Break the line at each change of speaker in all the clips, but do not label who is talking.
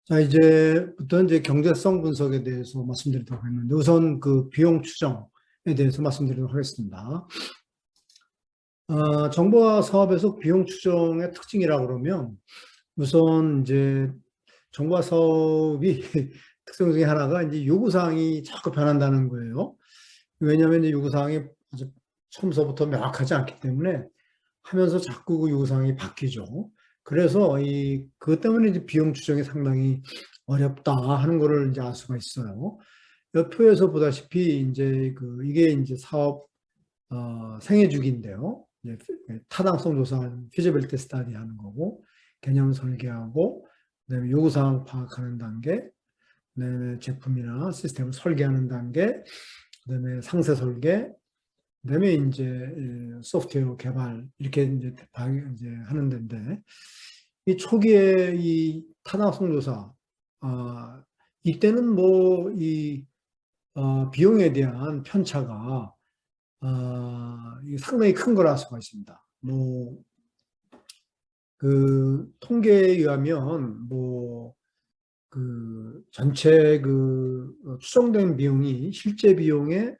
자, 이제부터 이제 경제성 분석에 대해서 말씀드리도록 하겠는데, 우선 그 비용 추정에 대해서 말씀드리도록 하겠습니다. 정보화 사업에서 비용 추정의 특징이라고 그러면, 우선 이제 정보화 사업이 특성 중에 하나가 이제 요구사항이 자꾸 변한다는 거예요. 왜냐하면 이제 요구사항이 아주 처음서부터 명확하지 않기 때문에 하면서 자꾸 그 요구사항이 바뀌죠. 그래서 그것 때문에 이제 비용 추정이 상당히 어렵다 하는 거를 이제 알 수가 있어요. 이 표에서 보다시피 이게 이제 사업 생애 주기인데요. 이제 타당성 조사하는 feasibility study 하는 거고, 개념 설계하고, 그다음에 요구사항 파악하는 단계, 그다음에 제품이나 시스템을 설계하는 단계, 그다음에 상세 설계, 그다음에 이제 소프트웨어 개발 이렇게 이제 하는 데인데, 이 초기에 이 타당성 조사, 이때는 뭐 비용에 대한 편차가 이게 상당히 큰 거라 할 수가 있습니다. 뭐 그 통계에 의하면 뭐 그 전체 추정된 비용이 실제 비용의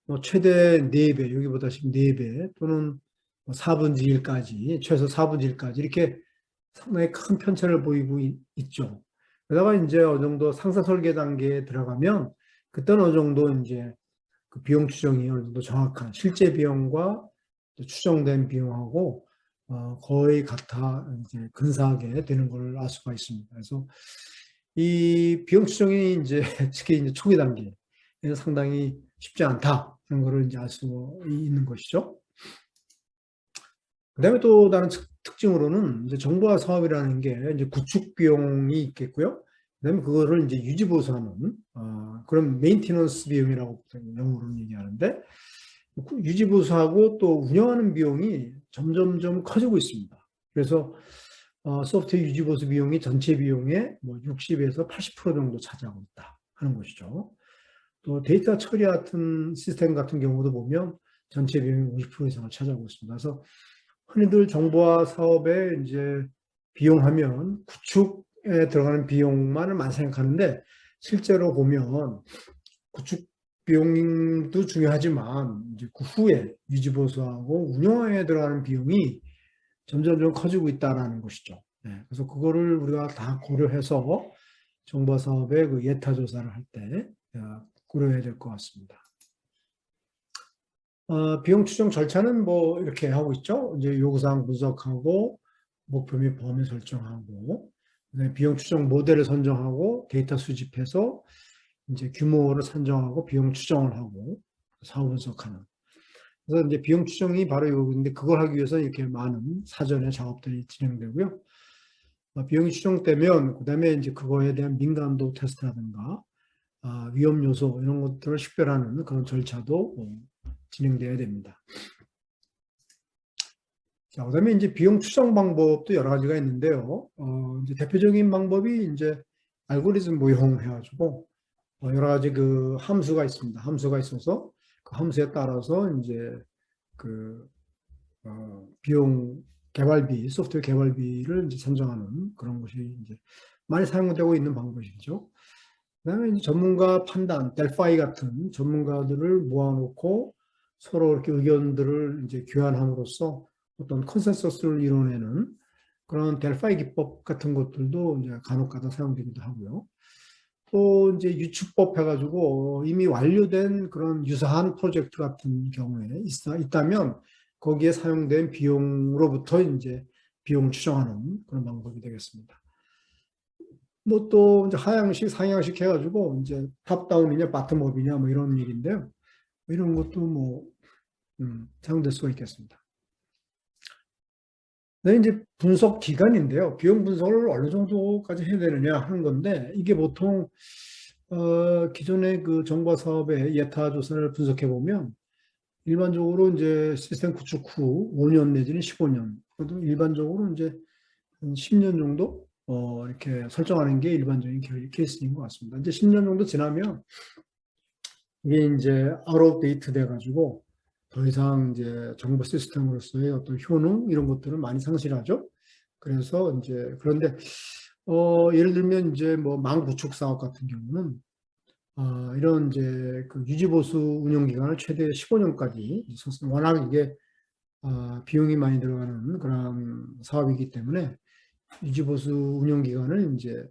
뭐 최대 4배, 여기 보다시피 4배 또는 4분의 1까지, 최소 4분의 1까지 이렇게 상당히 큰 편차를 보이고 있죠. 그러다가 이제 어느 정도 상세 설계 단계에 들어가면 그때는 어느 정도 이제 그 비용 추정이 어느 정도 정확한 실제 비용과 추정된 비용하고 거의 같아 이제 근사하게 되는 걸 알 수가 있습니다. 그래서 이 비용 추정이 이제 특히 이제 초기 단계에는 상당히 쉽지 않다는 것을 이제 알 수 있는 것이죠. 그다음에 또 다른 특징으로는 이제 정보화 사업이라는 게 이제 구축 비용이 있겠고요. 그다음에 그거를 이제 유지 보수하는 그런 메인테넌스 비용이라고 영어로는 얘기하는데, 유지 보수하고 또 운영하는 비용이 점점점 커지고 있습니다. 그래서 소프트웨어 유지 보수 비용이 전체 비용의 뭐 60에서 80% 정도 차지하고 있다 하는 것이죠. 또 데이터 처리 같은 시스템 같은 경우도 보면 전체 비용의 50% 이상을 차지하고 있습니다. 그래서 흔히들 정보화 사업에 이제 비용하면 구축에 들어가는 비용만을 많이 생각하는데, 실제로 보면 구축 비용도 중요하지만 이제 그 후에 유지 보수하고 운영에 들어가는 비용이 점점 좀 커지고 있다라는 것이죠. 네, 그래서 그거를 우리가 다 고려해서 정보화 사업의 그 예타 조사를 할 때 고려해야 될 것 같습니다. 비용 추정 절차는 뭐 이렇게 하고 있죠. 이제 요구사항 분석하고 목표 및 범위 설정하고, 비용 추정 모델을 선정하고 데이터 수집해서 이제 규모를 산정하고 비용 추정을 하고 사후 분석하는. 그래서 이제 비용 추정이 바로 이거인데, 그걸 하기 위해서 이렇게 많은 사전의 작업들이 진행되고요. 비용이 추정되면 그다음에 이제 그거에 대한 민감도 테스트라든가 위험 요소 이런 것들을 식별하는 그런 절차도 진행돼야 됩니다. 자, 그다음에 이제 비용 추정 방법도 여러 가지가 있는데요. 이제 대표적인 방법이 이제 알고리즘 모형해가지고 여러 가지 그 함수가 있습니다. 함수가 있어서 그 함수에 따라서 이제 그 비용 개발비, 소프트웨어 개발비를 이제 산정하는 그런 것이 이제 많이 사용되고 있는 방법이죠. 그다음에 이제 전문가 판단, 델파이 같은 전문가들을 모아놓고 서로 이렇게 의견들을 이제 교환함으로써 어떤 컨센서스를 이뤄내는 그런 델파이 기법 같은 것들도 이제 간혹가다 사용되기도 하고요. 또 이제 유축법 해가지고 이미 완료된 그런 유사한 프로젝트 같은 경우에 있다면 거기에 사용된 비용으로부터 이제 비용 추정하는 그런 방법이 되겠습니다. 뭐 또 이제 하향식, 상향식 해가지고 이제 탑다운이냐, 바텀업이냐 뭐 이런 얘기인데요. 이런 것도 뭐 사용될 수가 있겠습니다. 네, 이제 분석 기간인데요. 비용 분석을 어느 정도까지 해야 되느냐 하는 건데, 이게 보통 기존의 그 정보 사업의 예타 조사를 분석해 보면 일반적으로 이제 시스템 구축 후 5년 내지는 15년, 그래도 일반적으로 이제 한 10년 정도 이렇게 설정하는 게 일반적인 케이스인 것 같습니다. 이제 10년 정도 지나면 이게 이제 아웃 오브 데이트 돼가지고 더 이상 이제 정보 시스템으로서의 어떤 효능 이런 것들을 많이 상실하죠. 그래서 이제 그런데 예를 들면 이제 뭐 망구축 사업 같은 경우는 이런 이제 그 유지보수 운영 기간을 최대 15년까지 워낙 이게 비용이 많이 들어가는 그런 사업이기 때문에 유지보수 운영 기간을 이제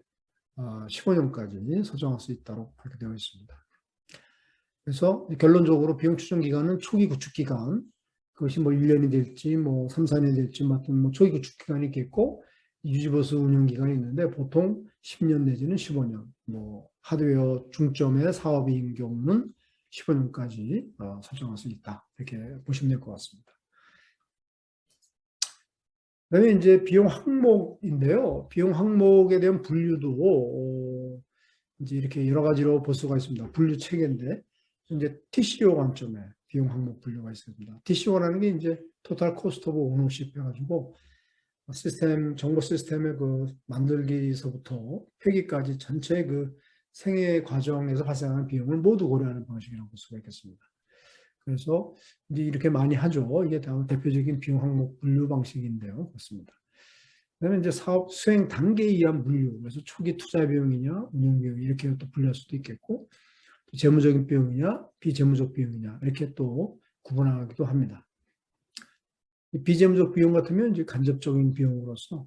15년까지 설정할 수 있도록 그렇게 되어 있습니다. 그래서 결론적으로 비용 추정 기간은 초기 구축 기간, 그것이 뭐 1년이 될지 뭐 3, 4년이 될지 맡은 뭐 초기 구축 기간이 있겠고 유지보수 운영 기간이 있는데 보통 10년 내지는 15년, 뭐 하드웨어 중점의 사업인 경우는 15년까지 설정할 수 있다. 이렇게 보시면 될 것 같습니다. 그다음에 이제 비용 항목인데요. 비용 항목에 대한 분류도 이제 이렇게 여러 가지로 볼 수가 있습니다. 분류 체계인데 이제 TCO 관점에 비용 항목 분류가 있습니다. TCO라는 게 이제 Total Cost of Ownership 해가지고 시스템 정보 시스템의 그 만들기서부터 폐기까지 전체 그 생애 과정에서 발생하는 비용을 모두 고려하는 방식이라고 볼 수가 있겠습니다. 그래서 이제 이렇게 많이 하죠. 이게 대표적인 비용 항목 분류 방식인데요. 그렇습니다. 그다음에 이제 사업 수행 단계에 의한 분류, 그래서 초기 투자 비용이냐, 운영 비용 이렇게 또 분류할 수도 있겠고, 또 재무적인 비용이냐, 비재무적 비용이냐 이렇게 또 구분하기도 합니다. 비재무적 비용 같으면 이제 간접적인 비용으로서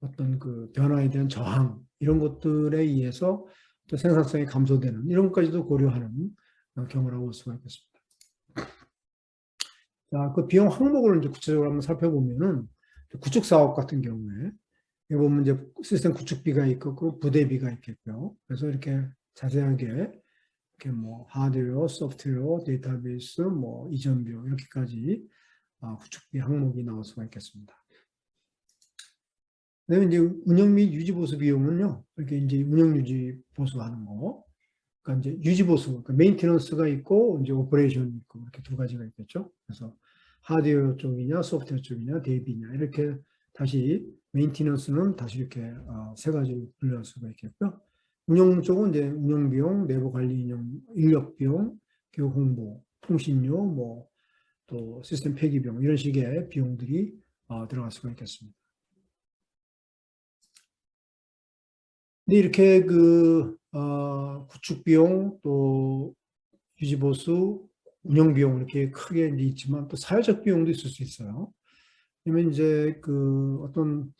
어떤 그 변화에 대한 저항 이런 것들에 의해서 또 생산성이 감소되는 이런 것까지도 고려하는 경우라고 볼 수가 있겠습니다. 자, 그 비용 항목을 이제 구체적으로 한번 살펴보면은 구축 사업 같은 경우에 여기 보면 이제 시스템 구축비가 있고 부대비가 있겠고요. 그래서 이렇게 자세하게 이렇게 뭐 하드웨어, 소프트웨어, 데이터베이스, 뭐 이전 비용 이렇게까지 구축비 항목이 나올 수가 있겠습니다. 그다음에 이제 운영 및 유지 보수 비용은요. 이렇게 이제 운영 유지 보수하는 거. 그러니까 이제 유지 보수, 그러니까 메인테넌스가 있고 이제 오퍼레이션 있고 이렇게 두 가지가 있겠죠. 그래서 하드웨어 쪽이냐, 소프트웨어 쪽이냐, 대비냐 이렇게 다시 메인테넌스는 다시 이렇게 세 가지로 분류할 수가 있겠고요. 운영 쪽은 이제 운영 비용, 내부 관리 인용, 인력 비용, 교육 홍보, 통신료, 뭐 또 시스템 폐기 비용 이런 식의 비용들이 들어갈 수가 있겠습니다. 근데 이렇게 그 구축 비용 또 유지 보수 운영 비용 이렇게 크게 있지만 또 사회적 비용도 있을 수 있어요. 그러면 이제 그 어떤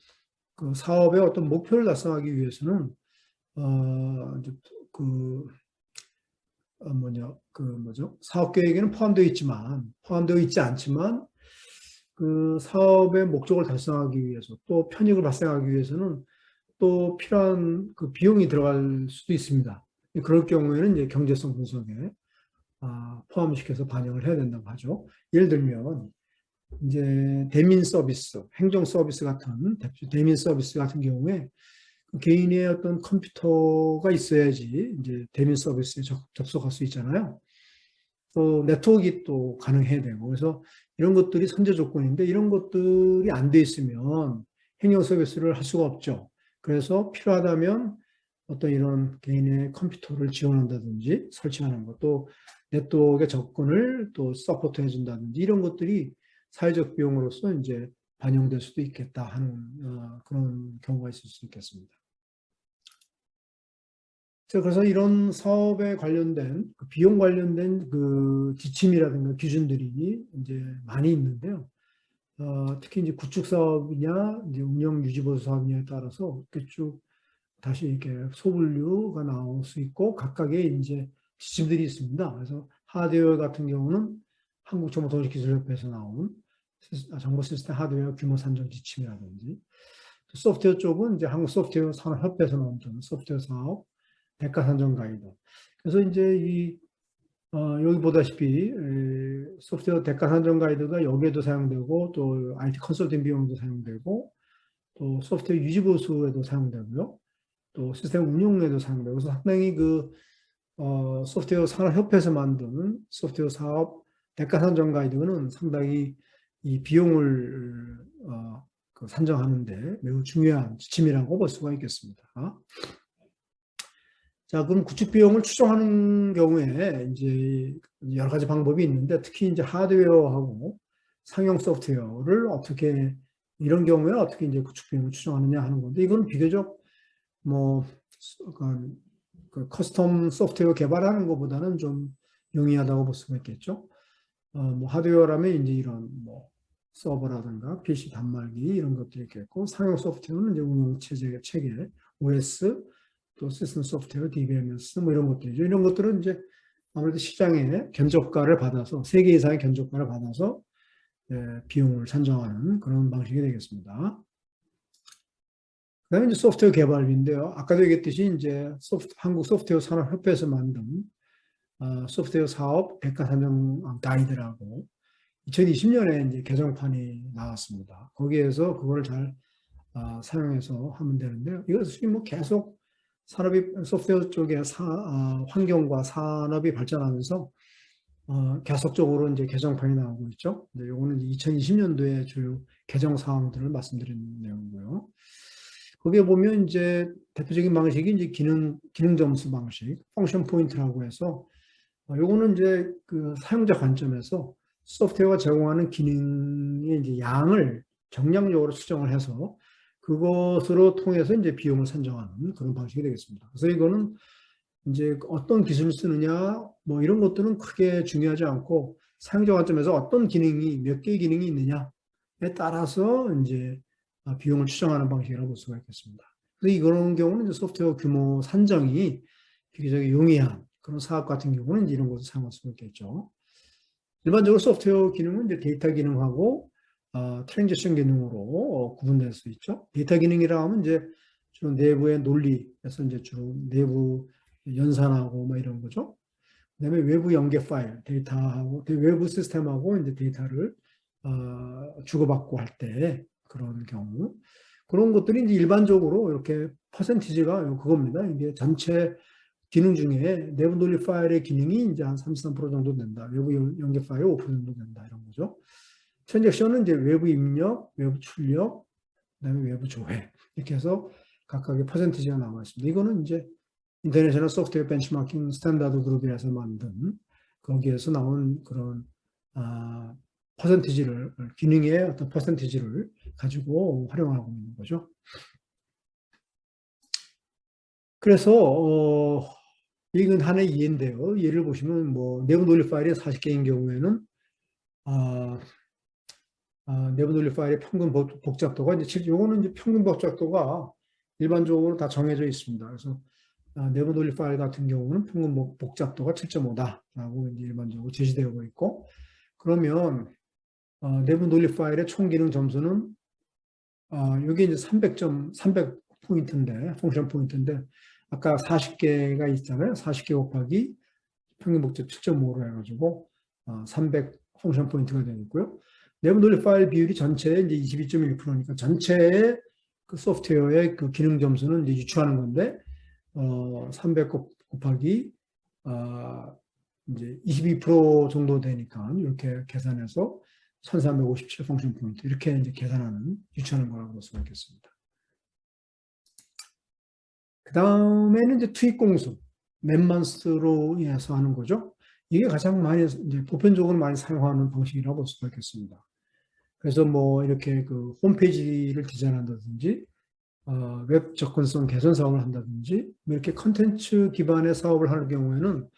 그 사업의 어떤 목표를 달성하기 위해서는 이제 그 그 뭐죠? 사업 계획에는 포함되어 있지 않지만 그 사업의 목적을 달성하기 위해서 또 편익을 발생하기 위해서는 또 필요한 그 비용이 들어갈 수도 있습니다. 그럴 경우에는 이제 경제성 분석에 포함시켜서 반영을 해야 된다고 하죠. 예를 들면 이제 대민 서비스, 행정 서비스 같은 대민 서비스 같은 경우에 개인의 어떤 컴퓨터가 있어야지 이제 대민 서비스에 접속할 수 있잖아요. 또 네트워크가 또 가능해야 되고 그래서 이런 것들이 선제 조건인데 이런 것들이 안 돼 있으면 행정 서비스를 할 수가 없죠. 그래서 필요하다면 어떤 이런 개인의 컴퓨터를 지원한다든지 설치하는 것, 또 네트워크의 접근을 또 서포트 해준다든지 이런 것들이 사회적 비용으로서 이제 반영될 수도 있겠다 하는 그런 경우가 있을 수 있겠습니다. 그래서 이런 사업에 관련된 비용 관련된 그 지침이라든가 기준들이 이제 많이 있는데요. 특히 이제 구축 사업이냐, 이제 운영 유지 보수 사업이냐에 따라서 이렇게 쭉 다시 이렇게 소분류가 나올 수 있고 각각의 이제 지침들이 있습니다. 그래서 하드웨어 같은 경우는 한국정보통신기술협회에서 나온 정보 시스템 하드웨어 규모 산정 지침이라든지 소프트웨어 쪽은 이제 한국소프트웨어 산업협회에서 나온 소프트웨어 사업 대가 산정 가이드. 그래서 이제 여기 보다시피 소프트웨어 대가 산정 가이드가 여기에도 사용되고 또 IT 컨설팅 비용도 사용되고 또 소프트웨어 유지 보수에도 사용되고요. 또 시스템 운용에도 사용되고 그래서 상당히 그 소프트웨어 산업협회에서 만든 소프트웨어 사업 대가 산정 가이드는 상당히 이 비용을 그 산정하는데 매우 중요한 지침이라고 볼 수가 있겠습니다. 자, 그럼 구축 비용을 추정하는 경우에 이제 여러 가지 방법이 있는데 특히 이제 하드웨어하고 상용 소프트웨어를 어떻게 이런 경우에 어떻게 이제 구축 비용을 추정하느냐 하는 건데 이건 비교적 뭐, 그 커스텀 소프트웨어 개발하는 것보다는 좀 용이하다고 볼 수가 있겠죠. 뭐 하드웨어라면 이제 이런 뭐 서버라든가 PC 단말기 이런 것들이 있겠고, 상용 소프트웨어는 이제 운영 체계, OS, 또 시스템 소프트웨어, DBMS 뭐 이런 것들이죠. 이런 것들은 이제 아무래도 시장의 견적가를 받아서, 세계 이상의 견적가를 받아서 비용을 산정하는 그런 방식이 되겠습니다. 그다음에 이제 소프트웨어 개발비인데요. 아까도 얘기했듯이 이제 한국 소프트웨어 산업협회에서 만든 소프트웨어 사업 백과사전 가이드라고 2020년에 이제 개정판이 나왔습니다. 거기에서 그걸 잘 사용해서 하면 되는데요. 이것이 뭐 계속 소프트웨어 쪽의 환경과 산업이 발전하면서 계속적으로 이제 개정판이 나오고 있죠. 네, 요거는 2020년도에 주요 개정 사항들을 말씀드리는 내용이고요. 거기에 보면 이제 대표적인 방식이 이제 기능 점수 방식, 펑션 포인트라고 해서 요거는 이제 그 사용자 관점에서 소프트웨어가 제공하는 기능의 이제 양을 정량적으로 수정을 해서 그것으로 통해서 이제 비용을 산정하는 그런 방식이 되겠습니다. 그래서 이거는 이제 어떤 기술을 쓰느냐 뭐 이런 것들은 크게 중요하지 않고 사용자 관점에서 어떤 기능이 몇 개의 기능이 있느냐에 따라서 이제 비용을 추정하는 방식이라고 볼 수가 있겠습니다. 그래서 이런 경우는 이제 소프트웨어 규모 산정이 비교적 용이한 그런 사업 같은 경우는 이런 것을 사용할 수 있겠죠. 일반적으로 소프트웨어 기능은 이제 데이터 기능하고 트랜지션 기능으로 구분될 수 있죠. 데이터 기능이라 하면 이제 주로 내부의 논리에서 이제 주로 내부 연산하고 뭐 이런 거죠. 그다음에 외부 연계 파일, 데이터하고 외부 시스템하고 이제 데이터를 주고받고 할 때 그런 경우 그런 것들이 이제 일반적으로 이렇게 퍼센티지가 그겁니다. 이게 전체 기능 중에 내부 논리 파일의 기능이 이제 한 33% 정도 된다. 외부 연계 파일 5% 정도 된다. 이런 거죠. 트랜잭션은 이제 외부 입력, 외부 출력, 그다음에 외부 조회 이렇게 해서 각각의 퍼센티지가 나와 있습니다. 이거는 이제 인터내셔널 소프트웨어 벤치마킹 스탠다드 그룹에서 만든 거기에서 나온 그런 퍼센티지를 기능의 어떤 퍼센티지를 가지고 활용하고 있는 거죠. 그래서 이건 하나의 이해인데요. 예를 보시면 뭐 내부 논리 파일이 40개인 경우에는 내부 논리 파일의 평균 복잡도가 이제 요거는 이제 평균 복잡도가 일반적으로 다 정해져 있습니다. 그래서 내부 논리 파일 같은 경우는 평균 복잡도가 7.5다라고 이제 일반적으로 제시되고 있고, 그러면 내부 논리 파일의 총 기능 점수는 이게 이제 300 포인트인데, 펑션 포인트인데, 아까 40개가 있잖아요. 40개 곱하기 평균 복잡 7.5로 해가지고 300 펑션 포인트가 되겠고요. 내부 논리 파일 비율이 전체의 이제 22.1%니까 전체의 그 소프트웨어의 그 기능 점수는 이제 유추하는 건데 300 곱하기 이제 22% 정도 되니까 이렇게 계산해서 1357 펑션 포인트 이렇게 이제 유추하는 거라고 볼 수가 있겠습니다. 그 다음에는 이제 투입 공수, 맨만스로 인해서 하는 거죠. 이게 가장 많이 이제 보편적으로 많이 사용하는 방식이라고 볼 수가 있겠습니다. 그래서 뭐 이렇게 그 홈페이지를 디자인한다든지 웹 접근성 개선 사업을 한다든지 뭐 이렇게 컨텐츠 기반의 사업을 하는 경우에는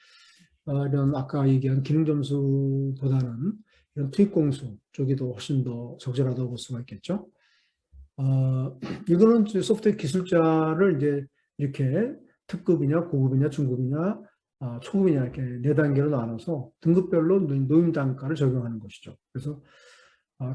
이런 아까 얘기한 기능 점수보다는 이런 투입 공수 쪽이 더 훨씬 더 적절하다고 볼 수가 있겠죠. 이거는 소프트웨어 기술자를 이제 이렇게 특급이냐, 고급이냐, 중급이냐, 초급이냐 이렇게 네 단계로 나눠서 등급별로 노임 단가를 적용하는 것이죠. 그래서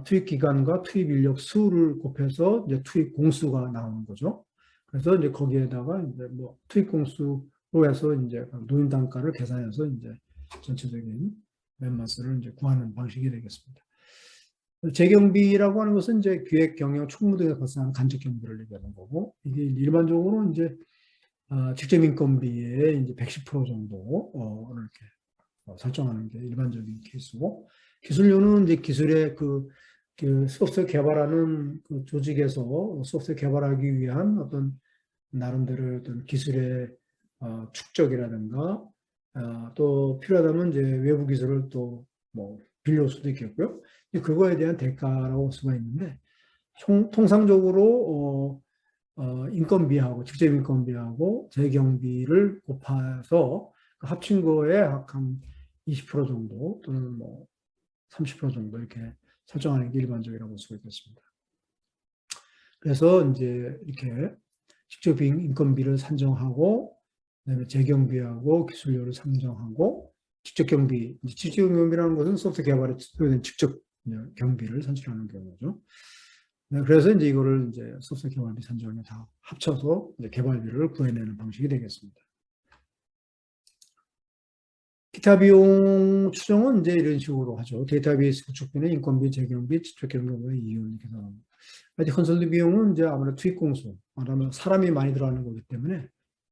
투입 기간과 투입 인력 수를 곱해서 이제 투입 공수가 나오는 거죠. 그래서 이제 거기에다가 이제 뭐 투입 공수로 해서 이제 노임 단가를 계산해서 이제 전체적인 맨마스를 이제 구하는 방식이 되겠습니다. 재경비라고 하는 것은 이제 기획, 경영, 총무 등에 발생하는 간접 경비를 얘기하는 거고, 이게 일반적으로 이제 직접 인건비의 이제 110% 정도 이렇게 설정하는 게 일반적인 케이스고, 기술료는 이제 기술의 그 소프트웨어 개발하는 그 조직에서 소프트웨어 개발하기 위한 어떤 나름대로 어떤 기술의 축적이라든가 또 필요하다면 이제 외부 기술을 또 뭐 빌려올 수도 있겠고요. 그거에 대한 대가라고 볼 수가 있는데 통상적으로 인건비하고 직접 인건비하고 재경비를 곱해서 그 합친 거에 한 20% 정도 또는 뭐 30% 정도 이렇게 설정하는 게 일반적이라고 볼 수가 있겠습니다. 그래서 이제 이렇게 직접 인건비를 산정하고 그다음에 재경비하고 기술료를 산정하고 직접 경비, 직접 경비라는 것은 소프트웨어 개발에 필요된 직접 경비를 산출하는 경우죠. 네, 그래서 이제 이거를 이제 소프트웨어 개발비 산정에 다 합쳐서 이제 개발비를 구해내는 방식이 되겠습니다. 기타 비용 추정은 이제 이런 식으로 하죠. 데이터베이스 구축비는 인건비, 재경비, 직접 경비의 이윤 이렇게 나옵니다. 컨설팅 비용은 이제 아무래도 투입 공수, 말하면 사람이 많이 들어가는 거기 때문에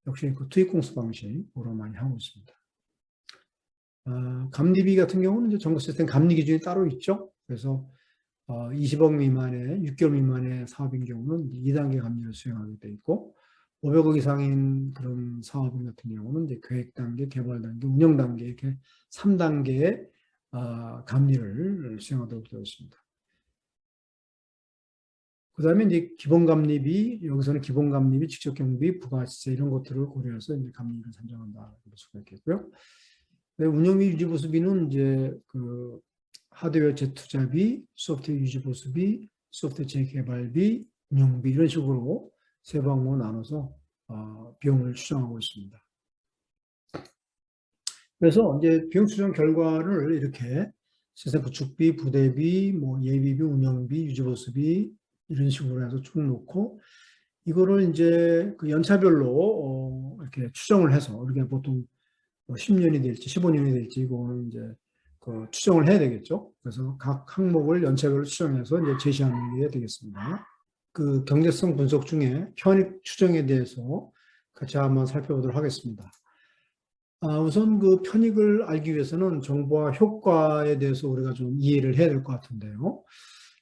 역시 그 투입 공수 방식으로 많이 하고 있습니다. 감리비 같은 경우는 이제 정부 시스템 감리 기준이 따로 있죠. 그래서 20억 미만의 6개월 미만의 사업인 경우는 2단계 감리를 수행하게 돼 있고 500억 이상인 그런 사업인 같은 경우는 이제 계획 단계, 개발 단계, 운영 단계 이렇게 3단계의 감리를 수행하도록 되어 있습니다. 그 다음에 이제 기본감리비, 여기서는 기본감리비, 직접경비, 부가시세 이런 것들을 고려해서 이제 감리를 산정한다 볼 수가 있겠고요. 운영비 유지보수비는 이제 그 하드웨어 재투자비, 소프트웨어 유지보수비, 소프트웨어 재개발비, 운영비 이런 식으로 세 방으로 나눠서 비용을 추정하고 있습니다. 그래서 이제 비용 추정 결과를 이렇게 시스템 구축비, 부대비, 뭐 예비비, 운영비, 유지보수비 이런 식으로 해서 쭉 놓고 이거를 이제 그 연차별로 이렇게 추정을 해서 우리가 보통 10년이 될지 15년이 될지 이거는 이제 그 추정을 해야 되겠죠. 그래서 각 항목을 연차별로 추정해서 이제 제시하는 게 되겠습니다. 그 경제성 분석 중에 편익 추정에 대해서 같이 한번 살펴보도록 하겠습니다. 우선 그 편익을 알기 위해서는 정보와 효과에 대해서 우리가 좀 이해를 해야 될 것 같은데요.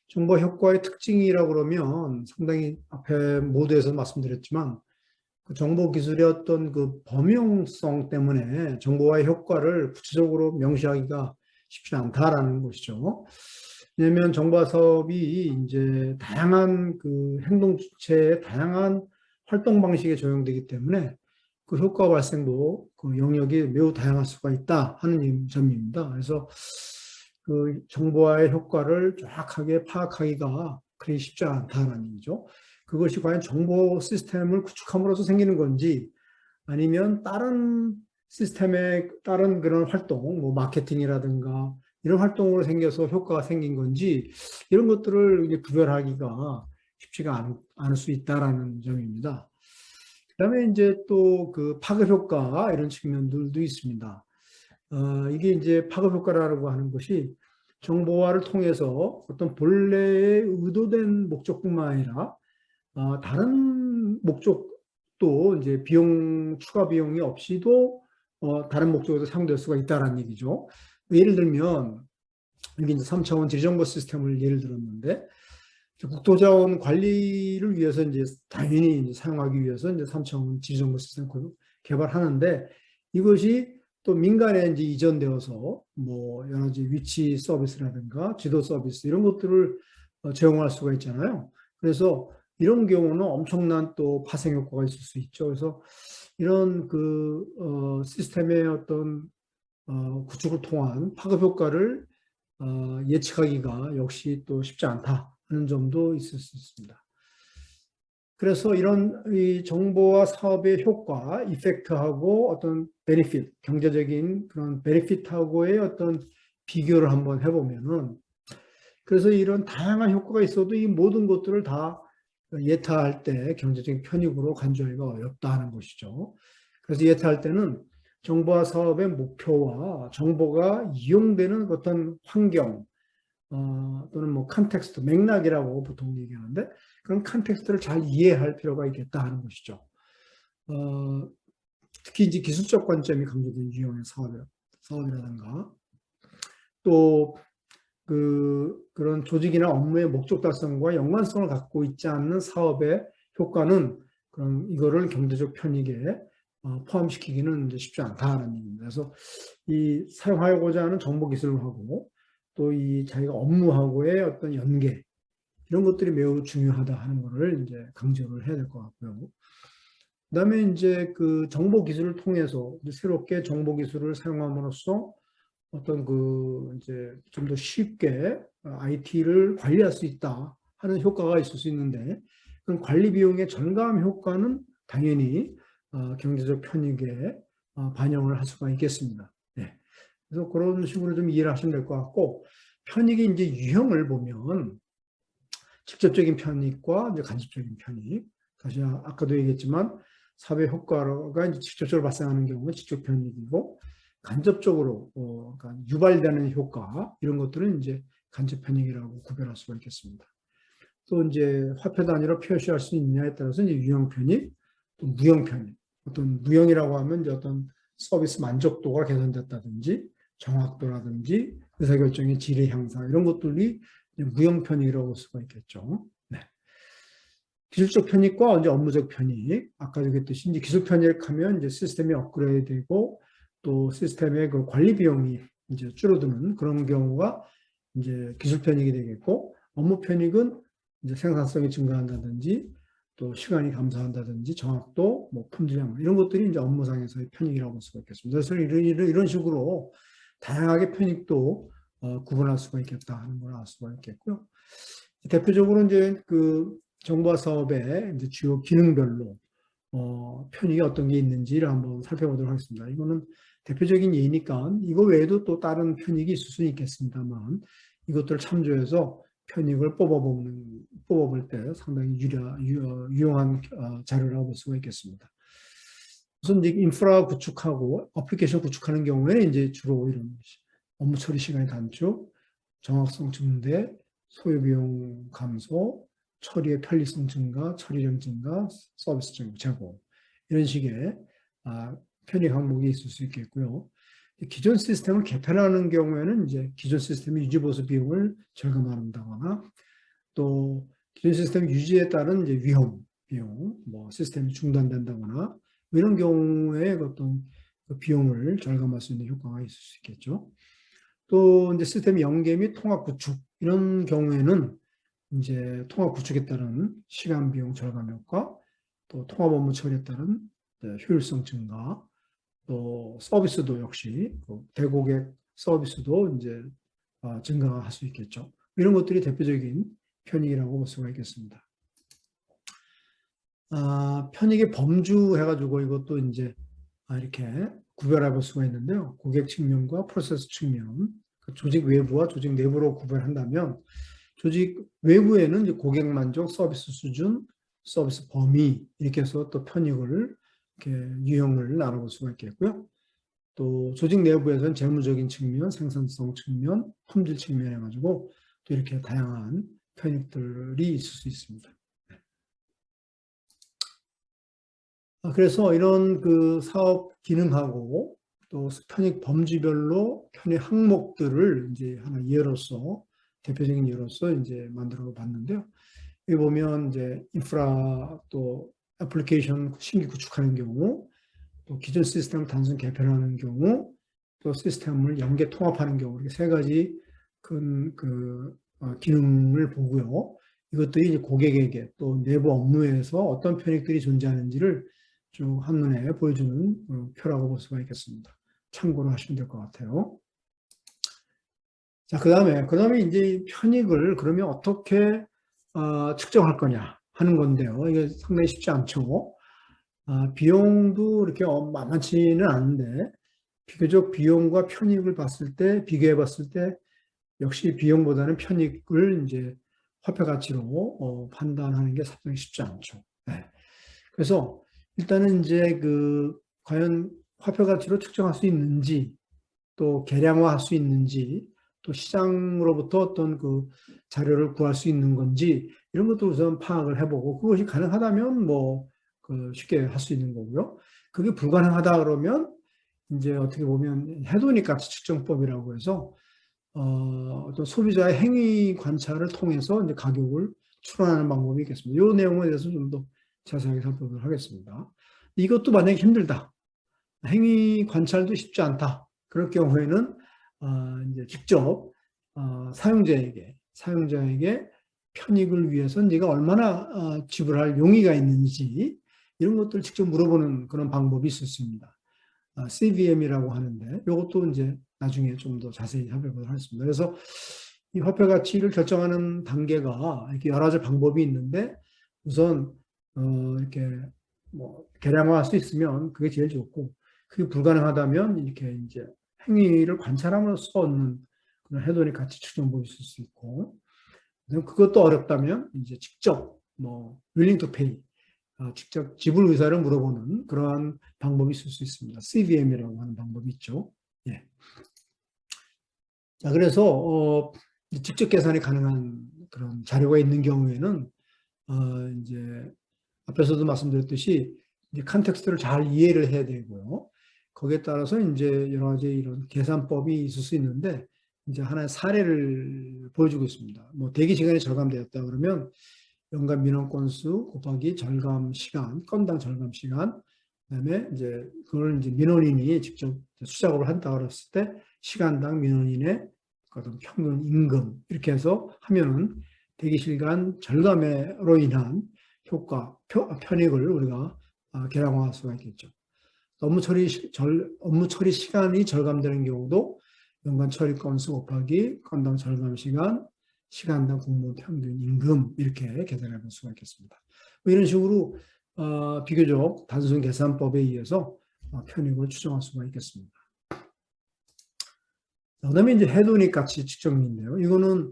정보와 효과의 특징이라고 그러면 상당히 앞에 모두에서 말씀드렸지만 그 정보 기술의 어떤 그 범용성 때문에 정보와의 효과를 구체적으로 명시하기가 쉽지 않다라는 것이죠. 왜냐하면 정보화 사업이 이제 다양한 그 행동 주체의 다양한 활동 방식에 적용되기 때문에 그 효과 발생도 그 영역이 매우 다양할 수가 있다 하는 점입니다. 그래서 그 정보화의 효과를 정확하게 파악하기가 그리 쉽지 않다는 얘기죠. 그것이 과연 정보 시스템을 구축함으로써 생기는 건지 아니면 다른 시스템의 다른 그런 활동, 뭐 마케팅이라든가 이런 활동으로 생겨서 효과가 생긴 건지 이런 것들을 이제 구별하기가 쉽지가 않을 수 있다라는 점입니다. 그다음에 이제 또 그 파급 효과 이런 측면들도 있습니다. 이게 이제 파급 효과라고 하는 것이 정보화를 통해서 어떤 본래의 의도된 목적뿐만 아니라 다른 목적도 이제 추가 비용이 없이도 다른 목적으로 사용될 수가 있다는 얘기죠. 예를 들면 여기 이제 3차원 지리정보 시스템을 예를 들었는데 국토자원 관리를 위해서 이제 당연히 이제 사용하기 위해서 이제 3차원 지리정보 시스템을 개발하는데 이것이 또 민간에 이제 이전되어서 뭐 여러 가지 위치 서비스라든가 지도 서비스 이런 것들을 제공할 수가 있잖아요. 그래서 이런 경우는 엄청난 또 파생 효과가 있을 수 있죠. 그래서 이런 그 시스템의 어떤 구축을 통한 파급 효과를 예측하기가 역시 또 쉽지 않다 하는 점도 있을 수 있습니다. 그래서 이런 이 정보와 사업의 효과, 이펙트하고 어떤 베네핏, 경제적인 그런 베네핏하고의 어떤 비교를 한번 해보면은 그래서 이런 다양한 효과가 있어도 이 모든 것들을 다 예타할 때 경제적인 편익으로 간주하기가 어렵다 하는 것이죠. 그래서 예타할 때는 정보화 사업의 목표와 정보가 이용되는 어떤 환경 또는 뭐 컨텍스트, 맥락이라고 보통 얘기하는데 그런 컨텍스트를 잘 이해할 필요가 있겠다 하는 것이죠. 특히 이제 기술적 관점이 강조된 유형의 사업이라든가 또 그런 조직이나 업무의 목적 달성과 연관성을 갖고 있지 않는 사업의 효과는 그럼 이거를 경제적 편익에 포함시키기는 이제 쉽지 않다는 얘기입니다. 그래서 이 사용하고자 하는 정보 기술하고 또 이 자기가 업무하고의 어떤 연계 이런 것들이 매우 중요하다 하는 것을 이제 강조를 해야 될 것 같고요. 그다음에 이제 그 정보 기술을 통해서 새롭게 정보 기술을 사용함으로써 어떤 그 이제 좀 더 쉽게 IT를 관리할 수 있다 하는 효과가 있을 수 있는데, 그럼 관리 비용의 절감 효과는 당연히 경제적 편익에 반영을 할 수가 있겠습니다. 네. 그래서 그런 식으로 좀 이해를 하시면 될 것 같고, 편익의 이제 유형을 보면 직접적인 편익과 이제 간접적인 편익. 다시 아까도 얘기했지만 사회 효과가 이제 직접적으로 발생하는 경우는 직접 편익이고, 간접적으로 그러니까 유발되는 효과 이런 것들은 이제 간접 편익이라고 구별할 수가 있겠습니다. 또 이제 화폐 단위로 표시할 수 있느냐에 따라서 이제 유형 편익, 또 무형 편익. 어떤 무형이라고 하면 이제 어떤 서비스 만족도가 개선됐다든지 정확도라든지 의사결정의 질의 향상 이런 것들이 무형 편익이라고 볼 수가 있겠죠. 네. 기술적 편익과 이제 업무적 편익. 아까 얘기했듯이 이제 기술 편익하면 이제 시스템이 업그레이드되고 또 시스템의 그 관리 비용이 이제 줄어드는 그런 경우가 이제 기술 편익이 되겠고, 업무 편익은 이제 생산성이 증가한다든지 또 시간이 감소한다든지 정확도, 뭐 품질 이런 것들이 이제 업무상에서의 편익이라고 볼 수가 있겠습니다. 그래서 이런 식으로 다양하게 편익도 구분할 수가 있겠다 하는 걸 알 수가 있겠고요. 대표적으로 이제 그 정보화 사업의 이제 주요 기능별로 편익이 어떤 게 있는지를 한번 살펴보도록 하겠습니다. 이거는 대표적인 예니까 이거 외에도 또 다른 편익이 있을 수는 있겠습니다만, 이것들을 참조해서 편익을 뽑아볼 때 상당히 유용한 자료라고 볼 수가 있겠습니다. 우선 이제 인프라 구축하고 어플리케이션 구축하는 경우에는 이제 주로 이런 업무 처리 시간의 단축, 정확성 증대, 소요 비용 감소, 처리의 편리성 증가, 처리량 증가, 서비스 제고 이런 식의 편익 항목이 있을 수 있겠고요. 기존 시스템을 개편하는 경우에는 이제 기존 시스템의 유지 보수 비용을 절감한다거나, 또 기존 시스템 유지에 따른 이제 위험 비용, 뭐 시스템이 중단된다거나 이런 경우에 어떤 그 비용을 절감할 수 있는 효과가 있을 수 있겠죠. 또 이제 시스템 연계 및 통합 구축 이런 경우에는 이제 통합 구축에 따른 시간 비용 절감 효과, 또 통합 업무 처리에 따른 효율성 증가, 또 서비스도 역시 대고객 서비스도 이제 증가할 수 있겠죠. 이런 것들이 대표적인 편익이라고 볼 수가 있겠습니다. 편익의 범주 해가지고 이것도 이제 이렇게 구별해 볼 수가 있는데요. 고객 측면과 프로세스 측면, 조직 외부와 조직 내부로 구별한다면, 조직 외부에는 이제 고객 만족, 서비스 수준, 서비스 범위 이렇게 해서 또 편익을 이렇게 유형을 나눠볼 수가 있겠고요. 또 조직 내부에서는 재무적인 측면, 생산성 측면, 품질 측면 해가지고 또 이렇게 다양한 편익들이 있을 수 있습니다. 그래서 이런 그 사업 기능하고 또 편익 범주별로 편익 항목들을 이제 하나 예로서 대표적인 예로서 이제 만들어 봤는데요. 여기 보면 이제 인프라 또 애플리케이션 신규 구축하는 경우, 또 기존 시스템을 단순 개편하는 경우, 또 시스템을 연계 통합하는 경우, 이렇게 세 가지 큰 기능을 보고요. 이것들이 이제 고객에게 또 내부 업무에서 어떤 편익들이 존재하는지를 쭉 한눈에 보여주는 표라고 볼 수가 있겠습니다. 참고로 하시면 될 것 같아요. 자, 그 다음에 이제 편익을 그러면 어떻게 측정할 거냐 하는 건데요. 이게 상당히 쉽지 않죠. 비용도 이렇게 만만치는 않은데, 비교적 비용과 편익을 비교해 봤을 때, 역시 비용보다는 편익을 이제 화폐 가치로 판단하는 게 상당히 쉽지 않죠. 네. 그래서 일단은 이제 과연 화폐 가치로 측정할 수 있는지, 또 계량화할 수 있는지, 또 시장으로부터 어떤 자료를 구할 수 있는 건지 이런 것도 우선 파악을 해보고, 그것이 가능하다면 쉽게 할 수 있는 거고요. 그게 불가능하다 그러면 이제 어떻게 보면 해도닉 가치 측정법이라고 해서 어떤 소비자의 행위 관찰을 통해서 이제 가격을 추론하는 방법이 있겠습니다. 이 내용에 대해서 좀 더 자세하게 살펴보도록 하겠습니다. 이것도 만약에 힘들다, 행위 관찰도 쉽지 않다, 그럴 경우에는 이제 직접 사용자에게 편익을 위해서 네가 얼마나 지불할 용의가 있는지 이런 것들을 직접 물어보는 그런 방법이 있었습니다. CVM이라고 하는데 이것도 이제 나중에 좀 더 자세히 살펴보도록 하겠습니다. 그래서 이 화폐 가치를 결정하는 단계가 이렇게 여러 가지 방법이 있는데 우선 이렇게 뭐 계량화할 수 있으면 그게 제일 좋고 그게 불가능하다면 이렇게 이제 행위를 관찰함으로써 얻는 그런 헤도닉 가치 측정법이 있을 수 있고 그것도 어렵다면 이제 직접 뭐 willing to pay 직접 지불 의사를 물어보는 그러한 방법이 있을 수 있습니다. CVM이라고 하는 방법이 있죠. 예. 자, 그래서 직접 계산이 가능한 그런 자료가 있는 경우에는 이제 앞에서도 말씀드렸듯이 이제 컨텍스트를 잘 이해를 해야 되고요. 거기에 따라서 이제 여러 가지 이런 계산법이 있을 수 있는데 이제 하나의 사례를 보여주고 있습니다. 뭐 대기 시간이 절감되었다 그러면 연간 민원 건수 곱하기 절감 시간, 건당 절감 시간, 그다음에 이제 그걸 이제 민원인이 직접 수작업을 한다 그랬을 때 시간당 민원인의 어떤 평균 임금 이렇게 해서 하면은 대기 시간 절감으로 인한 효과, 편익을 우리가 계량화할 수가 있겠죠. 업무 처리 시간이 절감되는 경우도 연간 처리 건수 곱하기 건당 절감 시간, 시간당 공무원 평균 임금 이렇게 계산해 볼 수가 있겠습니다. 뭐 이런 식으로 비교적 단순 계산법에 의해서 편익을 추정할 수가 있겠습니다. 그다음에 이제 해도닉 가치 측정인데요. 이거는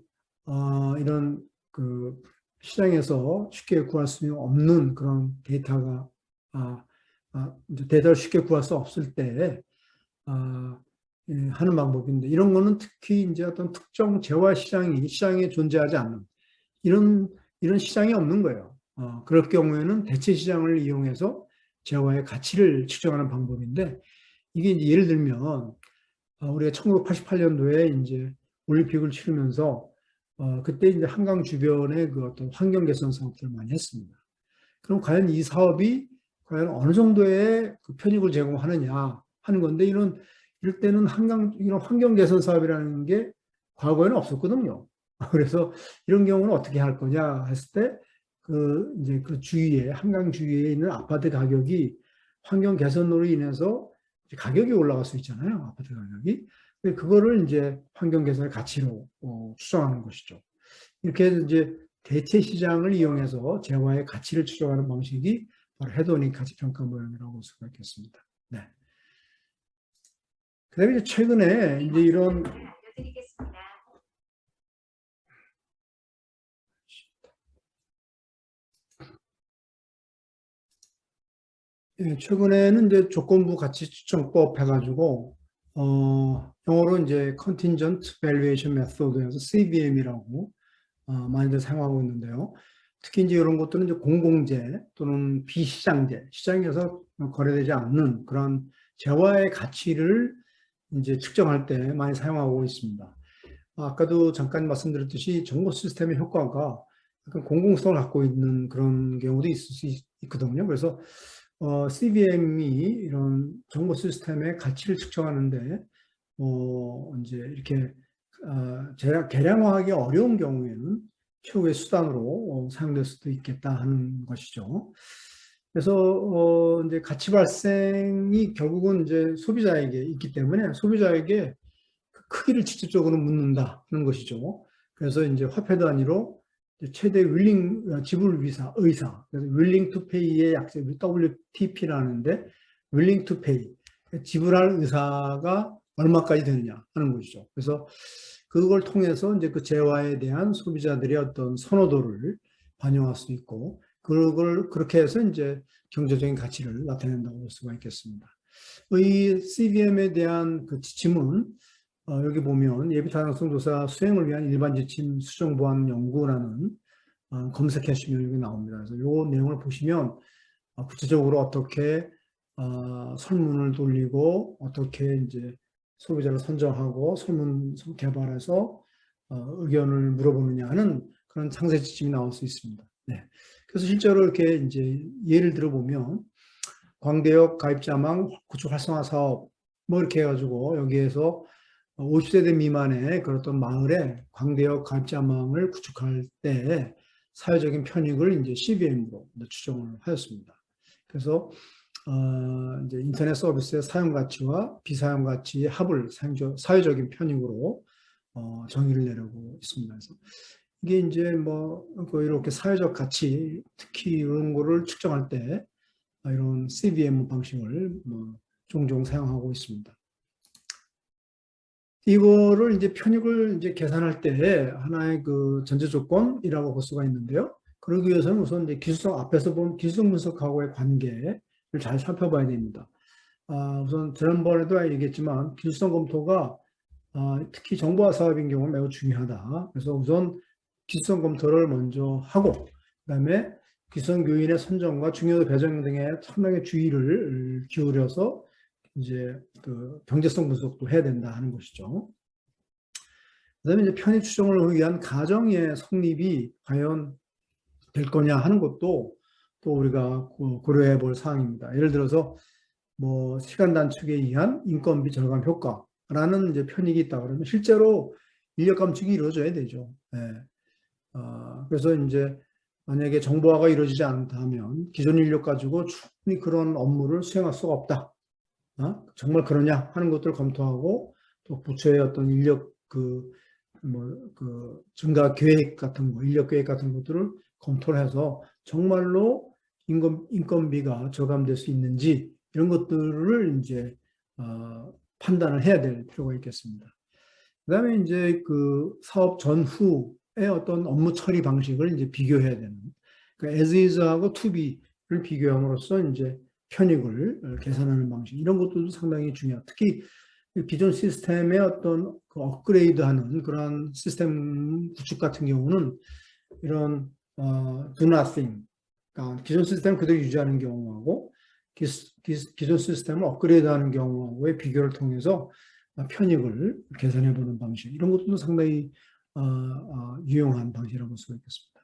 이런 그 시장에서 쉽게 구할 수 없는 그런 데이터가 이제 데이터를 쉽게 구할 수 없을 때 예, 하는 방법인데 이런 거는 특히 이제 어떤 특정 재화 시장에 존재하지 않는 이런 시장이 없는 거예요. 그럴 경우에는 대체 시장을 이용해서 재화의 가치를 측정하는 방법인데 이게 이제 예를 들면 우리가 1988년도에 이제 올림픽을 치르면서 그때 이제 한강 주변에 그 어떤 환경 개선 사업들을 많이 했습니다. 그럼 과연 이 사업이 과연 어느 정도의 그 편익을 제공하느냐 하는 건데 이럴 때는 이런 환경 개선 사업이라는 게 과거에는 없었거든요. 그래서 이런 경우는 어떻게 할 거냐 했을 때 이제 그 주위에 한강 주위에 있는 아파트 가격이 환경 개선으로 인해서 가격이 올라갈 수 있잖아요. 아파트 가격이. 그거를 이제 환경 개선의 가치로 추정하는 것이죠. 이렇게 이제 대체 시장을 이용해서 재화의 가치를 추정하는 방식이 바로 헤도닉 가치 평가 모형이라고 볼 수가 있겠습니다. 네. 그다음에 최근에 이제 이런 최근에는 이제 조건부 가치 추정법 해가지고 영어로 이제 Contingent Valuation Method에서 CVM이라고 많이들 사용하고 있는데요. 특히 이제 이런 것들은 이제 공공재 또는 비시장재, 시장에서 거래되지 않는 그런 재화의 가치를 이제 측정할 때 많이 사용하고 있습니다. 아까도 잠깐 말씀드렸듯이 정보 시스템의 효과가 약간 공공성을 갖고 있는 그런 경우도 있을 수 있거든요. 그래서 CVM이 이런 정보 시스템의 가치를 측정하는데 이제 이렇게 계량화하기 어려운 경우에는 최후의 수단으로 사용될 수도 있겠다 하는 것이죠. 그래서 이제 가치 발생이 결국은 이제 소비자에게 있기 때문에 소비자에게 그 크기를 직접적으로 묻는다 하는 것이죠. 그래서 이제 화폐 단위로 최대 지불 의사, 그래서 willing to pay의 약자 WTP라는데 willing to pay 지불할 의사가 얼마까지 되느냐 하는 것이죠. 그래서 그걸 통해서 이제 그 재화에 대한 소비자들의 어떤 선호도를 반영할 수 있고 그걸 그렇게 해서 이제 경제적인 가치를 나타낸다고 볼 수가 있겠습니다. 이 CVM에 대한 그 지침은 여기 보면 예비타당성 조사 수행을 위한 일반 지침 수정 보완 연구라는 검색하시면 여기 나옵니다. 그래서 이 내용을 보시면 구체적으로 어떻게 설문을 돌리고 어떻게 이제 소비자를 선정하고 설문 개발해서 의견을 물어보느냐 하는 그런 상세 지침이 나올 수 있습니다. 네. 그래서 실제로 이렇게 이제 예를 들어보면 광대역 가입자망 구축 활성화 사업 뭐 이렇게 해가지고 여기에서 50세대 미만의 그런 어떤 마을에 광대역 가입자망을 구축할 때 사회적인 편익을 이제 CBM으로 추정을 하였습니다. 그래서 이제 인터넷 서비스의 사용 가치와 비사용 가치의 합을 사회적인 편익으로 정의를 내려고 있습니다. 그래서 이게 이제 이렇게 사회적 가치, 특히 이런 거를 측정할 때 이런 CBM 방식을 종종 사용하고 있습니다. 이거를 이제 편익을 이제 계산할 때 하나의 그 전제 조건이라고 볼 수가 있는데요. 그러기 위해서는 우선 이제 기술성, 앞에서 본 기술성 분석하고의 관계를 잘 살펴봐야 됩니다. 우선 지난번에도 얘기했지만 기술성 검토가 특히 정보화 사업인 경우 매우 중요하다. 그래서 우선 기술성 검토를 먼저 하고, 그다음에 기술성 교인의 선정과 중요도 배정 등에 상당히 주의를 기울여서 이제 그 경제성 분석도 해야 된다 하는 것이죠. 그다음에 이제 편의 추정을 위한 가정의 성립이 과연 될 거냐 하는 것도 또 우리가 고려해 볼 사항입니다. 예를 들어서 시간 단축에 의한 인건비 절감 효과라는 이제 편익이 있다 그러면 실제로 인력 감축이 이루어져야 되죠. 네. 그래서 이제 만약에 정보화가 이루어지지 않다면 기존 인력 가지고 충분히 그런 업무를 수행할 수가 없다. 정말 그러냐 하는 것들을 검토하고 또 부처의 어떤 인력 증가 계획 같은 거, 인력 계획 같은 것들을 검토를 해서 정말로 인건비가 절감될 수 있는지 이런 것들을 이제 판단을 해야 될 필요가 있겠습니다. 그다음에 이제 그 사업 전후의 어떤 업무 처리 방식을 이제 비교해야 되는, 그러니까 as is하고 to be를 비교함으로써 이제 편익을 계산하는 방식, 이런 것들도 상당히 중요해요. 특히 기존 시스템의 어떤 그 업그레이드하는 그런 시스템 구축 같은 경우는 이런 do nothing, 그러니까 기존 시스템 그대로 유지하는 경우하고 기존 시스템을 업그레이드하는 경우하고의 비교를 통해서 편익을 계산해 보는 방식, 이런 것도 상당히 유용한 방식이라고 볼 수가 있겠습니다.